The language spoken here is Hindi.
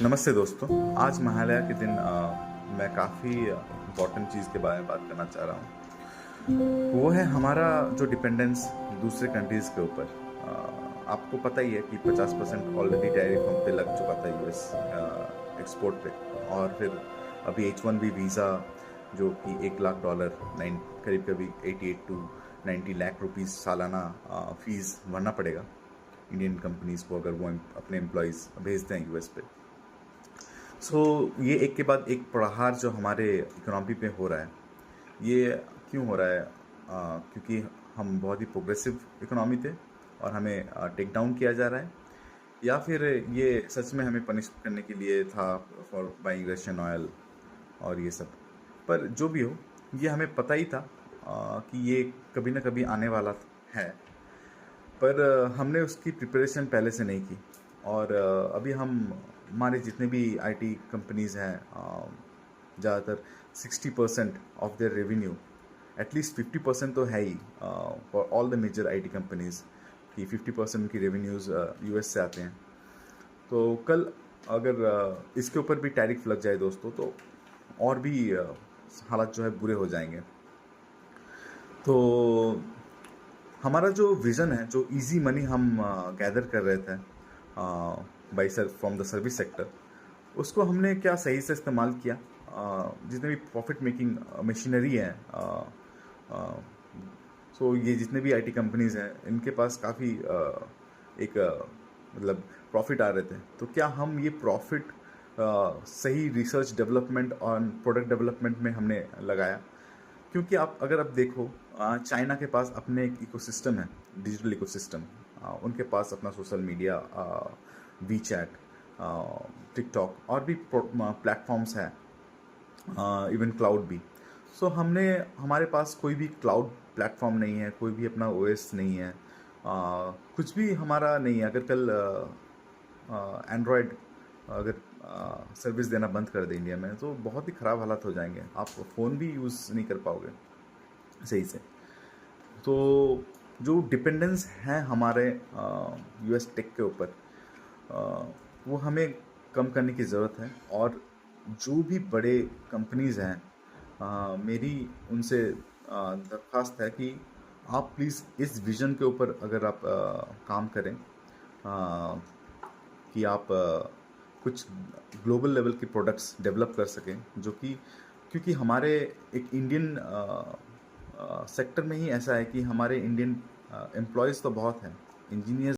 नमस्ते दोस्तों। आज महालया के दिन मैं काफ़ी इम्पोर्टेंट चीज़ के बारे में बात करना चाह रहा हूँ। वो है हमारा जो डिपेंडेंस दूसरे कंट्रीज़ के ऊपर। आपको पता ही है कि 50% ऑलरेडी टैरिफ हम पे लग चुका था यूएस एक्सपोर्ट पे। और फिर अभी H1B वीज़ा जो कि $1 लाख करीब करीब 88 टू 90 लाख रुपीज़ सालाना फीस भरना पड़ेगा इंडियन कंपनीज़ को, अगर वो अपने एम्प्लॉयज़ भेजते हैं यूएस पे। ये एक के बाद एक प्रहार जो हमारे इकोनॉमी पे हो रहा है, ये क्यों हो रहा है? क्योंकि हम बहुत ही प्रोग्रेसिव इकोनॉमी थे और हमें टेक डाउन किया जा रहा है, या फिर ये सच में हमें पनिश करने के लिए था फॉर बाइंग रशियन ऑयल और ये सब। पर जो भी हो, ये हमें पता ही था कि ये कभी ना कभी आने वाला है। पर हमने उसकी प्रिपरेशन पहले से नहीं की। और अभी हम हमारे जितने भी आईटी कंपनीज़ हैं, ज़्यादातर 60% ऑफ देयर रेवेन्यू, एटलीस्ट 50% तो है ही for all the major IT companies, कि 50% की रेवेन्यूज़ यूएस से आते हैं। तो कल अगर इसके ऊपर भी टैरिफ लग जाए दोस्तों, तो और भी हालात जो है बुरे हो जाएंगे। तो हमारा जो विज़न है, जो इजी मनी हम गैदर कर रहे थे by sir from the service sector, उसको हमने क्या सही से इस्तेमाल किया? जितने भी प्रॉफिट मेकिंग मशीनरी है, ये जितने भी आईटी कंपनीज हैं, इनके पास काफ़ी एक मतलब प्रॉफिट आ रहे थे। तो क्या हम ये प्रॉफिट सही रिसर्च डेवलपमेंट और प्रोडक्ट डेवलपमेंट में हमने लगाया? क्योंकि अगर आप देखो, चाइना के पास अपने एक इकोसिस्टम है, डिजिटल इकोसिस्टम। उनके पास अपना social media, WeChat, TikTok और भी प्लेटफॉर्म्स हैं, इवन क्लाउड भी। हमने हमारे पास कोई भी क्लाउड प्लेटफॉर्म नहीं है, कोई भी अपना ओएस नहीं है, कुछ भी हमारा नहीं है। अगर कल एंड्रॉयड अगर सर्विस देना बंद कर दे इंडिया में, तो बहुत ही ख़राब हालात हो जाएंगे। आप फ़ोन भी यूज़ नहीं कर पाओगे सही से। तो जो डिपेंडेंस है हमारे यूएस टेक के ऊपर, वो हमें कम करने की ज़रूरत है। और जो भी बड़े कंपनीज़ हैं, मेरी उनसे दरख्वास्त है कि आप प्लीज़ इस विज़न के ऊपर अगर आप काम करें, कि आप कुछ ग्लोबल लेवल के प्रोडक्ट्स डेवलप कर सकें, जो कि क्योंकि हमारे एक इंडियन सेक्टर में ही ऐसा है कि हमारे इंडियन एम्प्लॉयज़ तो बहुत हैं, इंजीनियर्स